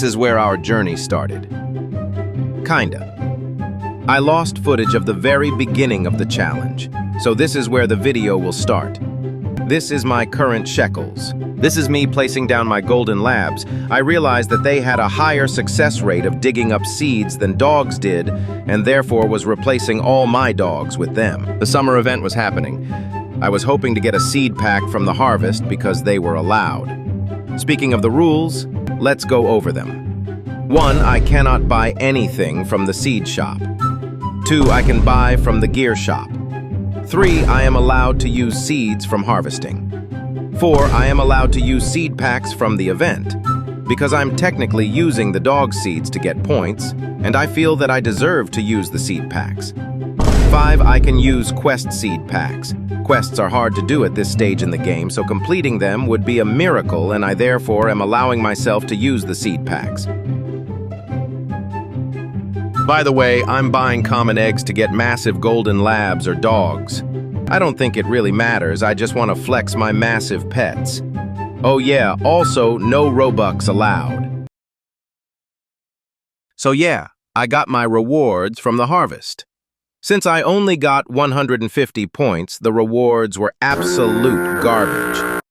this is where our journey started. Kinda. I lost footage of the very beginning of the challenge, so this is where the video will start. This is my current sheckles. This is me placing down my golden labs. I realized that they had a higher success rate of digging up seeds than dogs did, and therefore was replacing all my dogs with them. The summer event was happening. I was hoping to get a seed pack from the harvest because they were allowed. Speaking of the rules, let's go over them. 1, I cannot buy anything from the seed shop. 2, I can buy from the gear shop. 3, I am allowed to use seeds from harvesting. 4, I am allowed to use seed packs from the event, because I'm technically using the dog seeds to get points, and I feel that I deserve to use the seed packs. 5, I can use quest seed packs. Quests are hard to do at this stage in the game, so completing them would be a miracle, and I therefore am allowing myself to use the seed packs. By the way, I'm buying common eggs to get massive golden labs or dogs. I don't think it really matters, I just want to flex my massive pets. Oh yeah, also no Robux allowed. So yeah, I got my rewards from the harvest. Since I only got 150 points, the rewards were absolute garbage.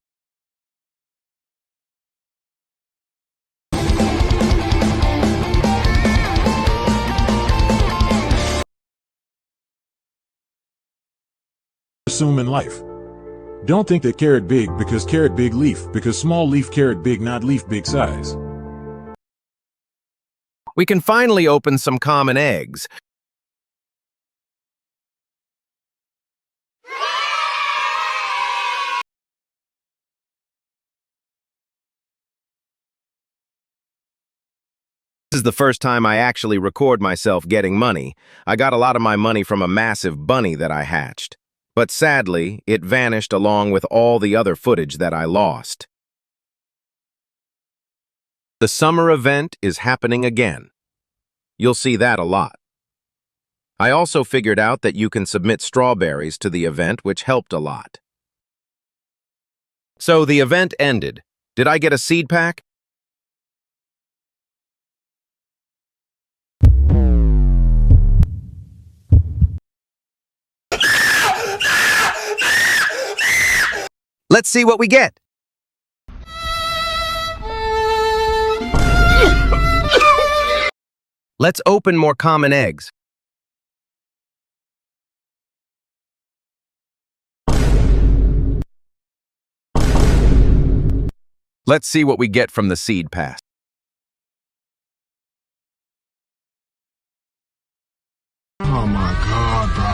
Assume in life. Don't think that carrot big because carrot big leaf, because small leaf carrot big not leaf big size. We can finally open some common eggs. This is the first time I actually record myself getting money. I got a lot of my money from a massive bunny that I hatched. But sadly, it vanished along with all the other footage that I lost. The summer event is happening again. You'll see that a lot. I also figured out that you can submit strawberries to the event, which helped a lot. So the event ended. Did I get a seed pack? Let's see what we get. Let's open more common eggs. Let's see what we get from the seed pass. Oh my God, bro.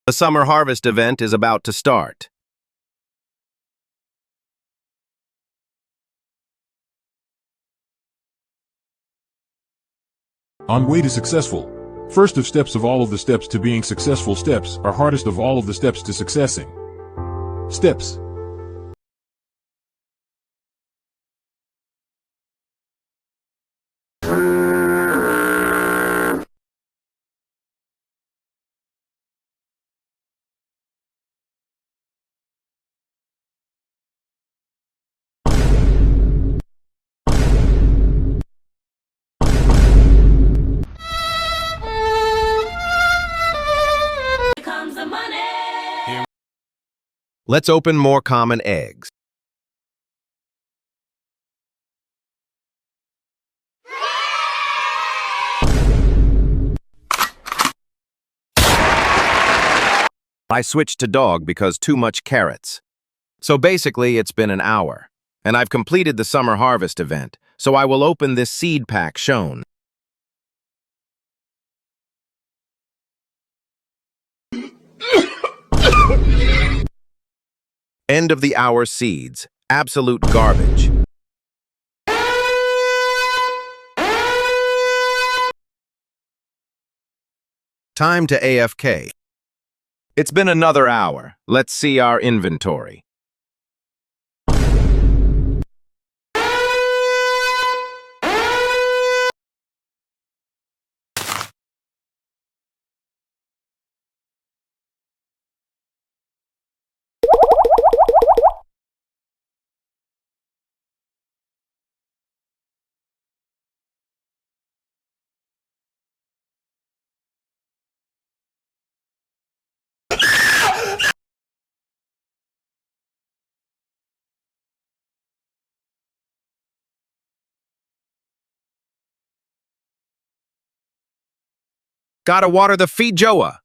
The summer harvest event is about to start. On way to successful. First of steps of all of the steps to being successful steps are hardest of all of the steps to successing. Steps. Let's open more common eggs. I switched to dog because too much carrots. So basically, it's been an hour, and I've completed the summer harvest event, so I will open this seed pack shown. End of the hour seeds. Absolute garbage. Time to AFK. It's been another hour. Let's see our inventory. Gotta water the feed Joa.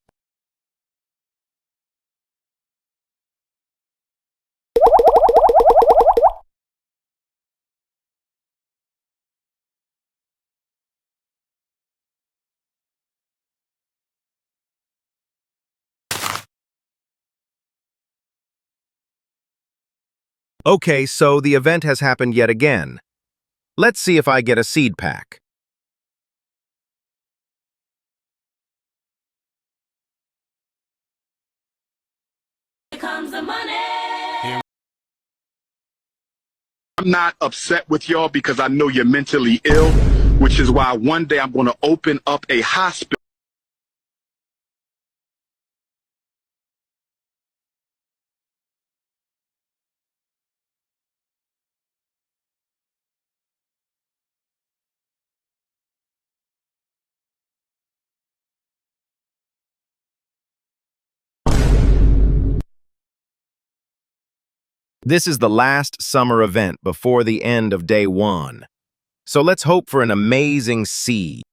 Okay, so the event has happened yet again. Let's see if I get a seed pack. Here comes the money. I'm not upset with y'all because I know you're mentally ill, which is why one day I'm going to open up a hospital. This is the last summer event before the end of day 1. So let's hope for an amazing seed.